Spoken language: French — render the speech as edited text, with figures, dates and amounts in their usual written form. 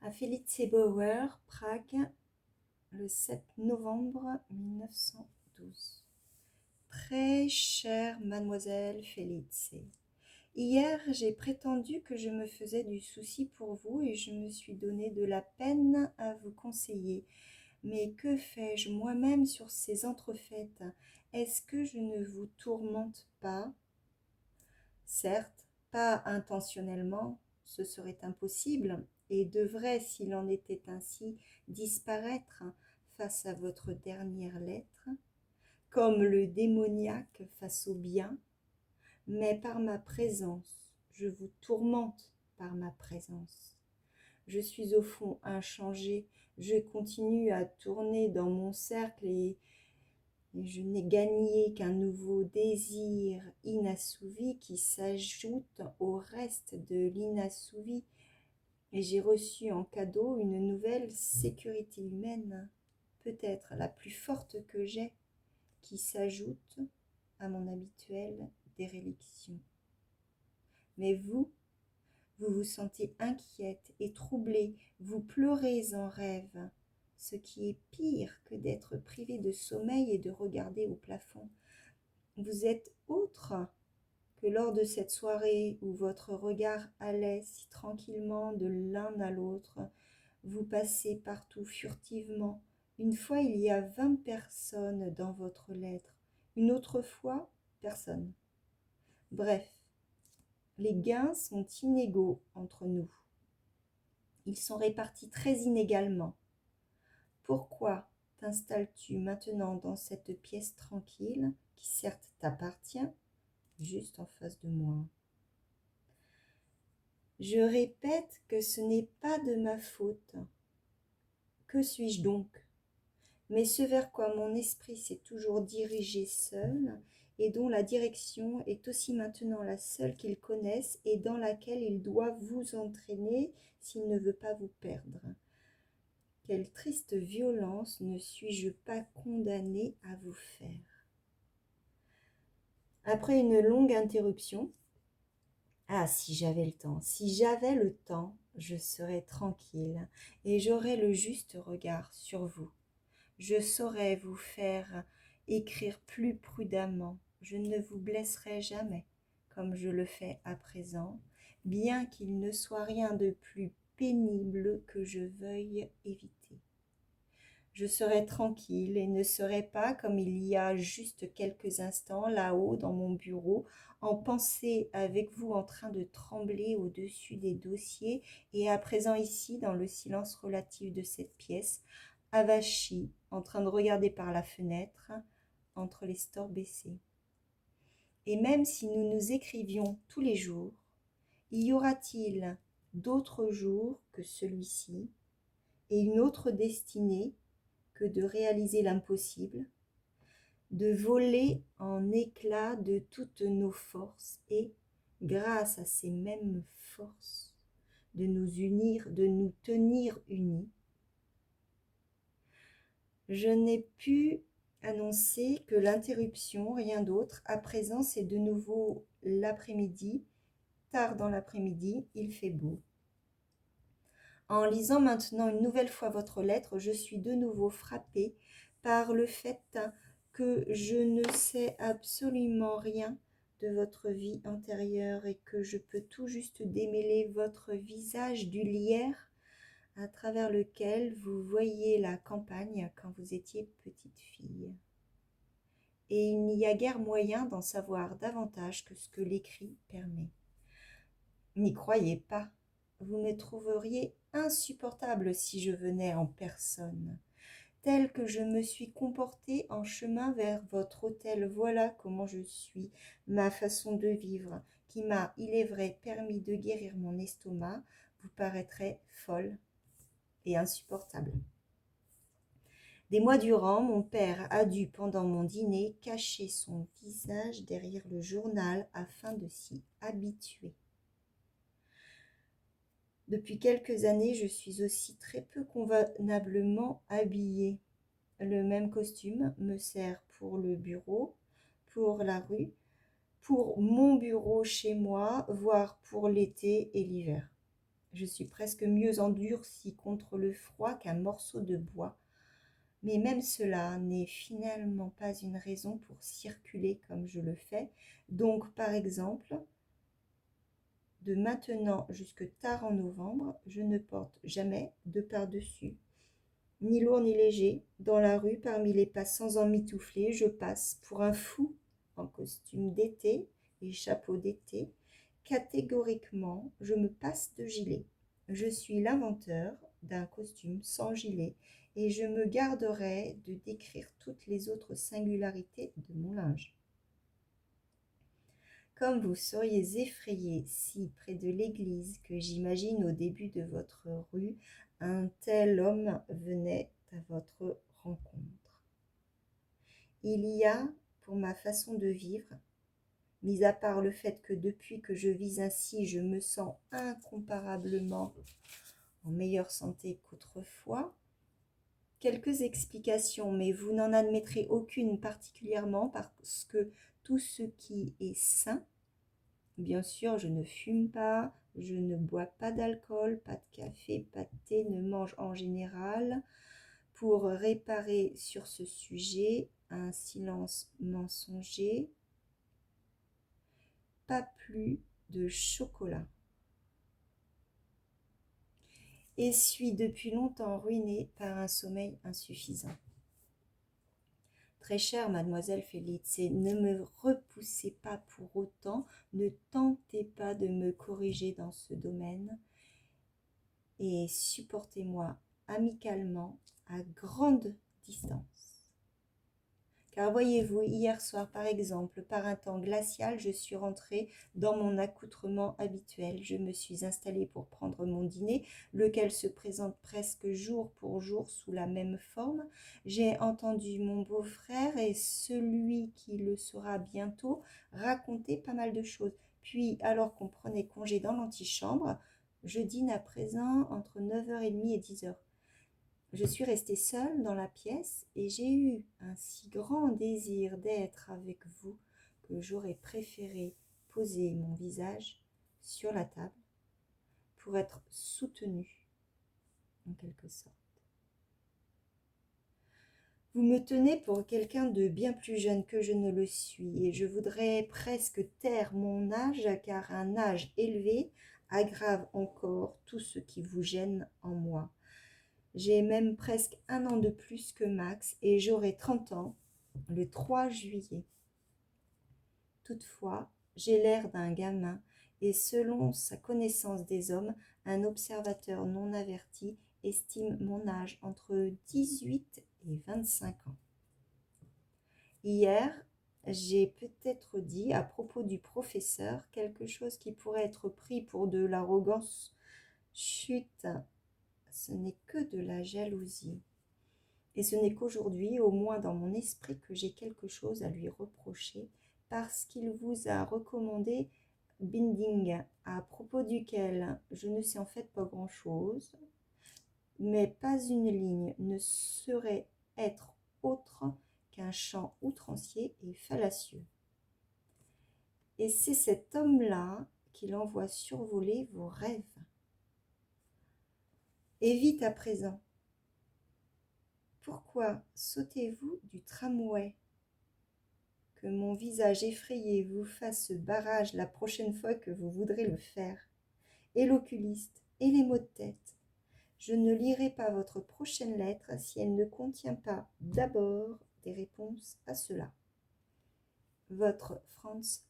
À Felice Bauer, Prague, le 7 novembre 1912. Très chère mademoiselle Felice, hier j'ai prétendu que je me faisais du souci pour vous et je me suis donné de la peine à vous conseiller. Mais que fais-je moi-même sur ces entrefaites? Est-ce que je ne vous tourmente pas? Certes, pas intentionnellement, ce serait impossible, et devrait, s'il en était ainsi, disparaître face à votre dernière lettre, comme le démoniaque face au bien, mais par ma présence, je vous tourmente par ma présence. Je suis au fond inchangé, je continue à tourner dans mon cercle et je n'ai gagné qu'un nouveau désir inassouvi qui s'ajoute au reste de l'inassouvi, et j'ai reçu en cadeau une nouvelle sécurité humaine, peut-être la plus forte que j'ai, qui s'ajoute à mon habituelle déréliction. Mais vous vous sentez inquiète et troublée, vous pleurez en rêve, ce qui est pire que d'être privé de sommeil et de regarder au plafond. Vous êtes autre que lors de cette soirée où votre regard allait si tranquillement de l'un à l'autre. Vous passez partout furtivement. Une fois, il y a 20 personnes dans votre lettre. Une autre fois, personne. Bref, les gains sont inégaux entre nous. Ils sont répartis très inégalement. Pourquoi t'installes-tu maintenant dans cette pièce tranquille, qui certes t'appartient, juste en face de moi? Je répète que ce n'est pas de ma faute. Que suis-je donc? Mais ce vers quoi mon esprit s'est toujours dirigé seul, et dont la direction est aussi maintenant la seule qu'il connaisse, et dans laquelle il doit vous entraîner s'il ne veut pas vous perdre. Quelle triste violence ne suis-je pas condamnée à vous faire? Après une longue interruption, ah, si j'avais le temps, si j'avais le temps, je serais tranquille et j'aurais le juste regard sur vous. Je saurais vous faire écrire plus prudemment. Je ne vous blesserai jamais, comme je le fais à présent, bien qu'il ne soit rien de plus pénible que je veuille éviter. Je serai tranquille et ne serai pas, comme il y a juste quelques instants, là-haut dans mon bureau, en pensée avec vous en train de trembler au-dessus des dossiers, et à présent ici, dans le silence relatif de cette pièce, avachi, en train de regarder par la fenêtre, entre les stores baissés. Et même si nous nous écrivions tous les jours, y aura-t-il d'autres jours que celui-ci, et une autre destinée que de réaliser l'impossible, de voler en éclats de toutes nos forces et, grâce à ces mêmes forces, de nous unir, de nous tenir unis? Je n'ai pu annoncer que l'interruption, rien d'autre. À présent, c'est de nouveau l'après-midi. Tard dans l'après-midi, il fait beau. En lisant maintenant une nouvelle fois votre lettre, je suis de nouveau frappée par le fait que je ne sais absolument rien de votre vie antérieure et que je peux tout juste démêler votre visage du lierre à travers lequel vous voyez la campagne quand vous étiez petite fille. Et il n'y a guère moyen d'en savoir davantage que ce que l'écrit permet. N'y croyez pas, vous me trouveriez insupportable si je venais en personne. Tel que je me suis comportée en chemin vers votre hôtel, voilà comment je suis, ma façon de vivre, qui m'a, il est vrai, permis de guérir mon estomac, vous paraîtrait folle et insupportable. Des mois durant, mon père a dû, pendant mon dîner, cacher son visage derrière le journal afin de s'y habituer. Depuis quelques années, je suis aussi très peu convenablement habillée. Le même costume me sert pour le bureau, pour la rue, pour mon bureau chez moi, voire pour l'été et l'hiver. Je suis presque mieux endurcie contre le froid qu'un morceau de bois. Mais même cela n'est finalement pas une raison pour circuler comme je le fais. Donc, par exemple, de maintenant jusque tard en novembre, je ne porte jamais de pardessus, ni lourd ni léger. Dans la rue, parmi les passants emmitouflés, je passe pour un fou en costume d'été et chapeau d'été. Catégoriquement, je me passe de gilet. Je suis l'inventeur d'un costume sans gilet et je me garderai de décrire toutes les autres singularités de mon linge. Comme vous seriez effrayé si, près de l'église que j'imagine au début de votre rue, un tel homme venait à votre rencontre. Il y a, pour ma façon de vivre, mis à part le fait que depuis que je vis ainsi, je me sens incomparablement en meilleure santé qu'autrefois, quelques explications, mais vous n'en admettrez aucune particulièrement parce que tout ce qui est sain, bien sûr, je ne fume pas, je ne bois pas d'alcool, pas de café, pas de thé, ne mange en général. Pour réparer sur ce sujet, un silence mensonger, pas plus de chocolat. Et suis depuis longtemps ruinée par un sommeil insuffisant. Très chère mademoiselle Felice, ne me repoussez pas pour autant, ne tentez pas de me corriger dans ce domaine et supportez-moi amicalement à grande distance. Car voyez-vous, hier soir par exemple, par un temps glacial, je suis rentrée dans mon accoutrement habituel. Je me suis installée pour prendre mon dîner, lequel se présente presque jour pour jour sous la même forme. J'ai entendu mon beau-frère et celui qui le sera bientôt raconter pas mal de choses. Puis, alors qu'on prenait congé dans l'antichambre, je dîne à présent entre 9h30 et 10h. Je suis restée seule dans la pièce et j'ai eu un si grand désir d'être avec vous que j'aurais préféré poser mon visage sur la table pour être soutenue, en quelque sorte. Vous me tenez pour quelqu'un de bien plus jeune que je ne le suis et je voudrais presque taire mon âge car un âge élevé aggrave encore tout ce qui vous gêne en moi. J'ai même presque un an de plus que Max et j'aurai 30 ans le 3 juillet. Toutefois, j'ai l'air d'un gamin et selon sa connaissance des hommes, un observateur non averti estime mon âge entre 18 et 25 ans. Hier, j'ai peut-être dit à propos du professeur quelque chose qui pourrait être pris pour de l'arrogance. Chut, ce n'est que de la jalousie. Et ce n'est qu'aujourd'hui, au moins dans mon esprit, que j'ai quelque chose à lui reprocher, parce qu'il vous a recommandé Binding, à propos duquel je ne sais en fait pas grand-chose, mais pas une ligne ne saurait être autre qu'un chant outrancier et fallacieux. Et c'est cet homme-là qui l'envoie survoler vos rêves. Et vite à présent, pourquoi sautez-vous du tramway? Que mon visage effrayé vous fasse ce barrage la prochaine fois que vous voudrez le faire. Et l'oculiste, et les maux de tête. Je ne lirai pas votre prochaine lettre si elle ne contient pas d'abord des réponses à cela. Votre Franz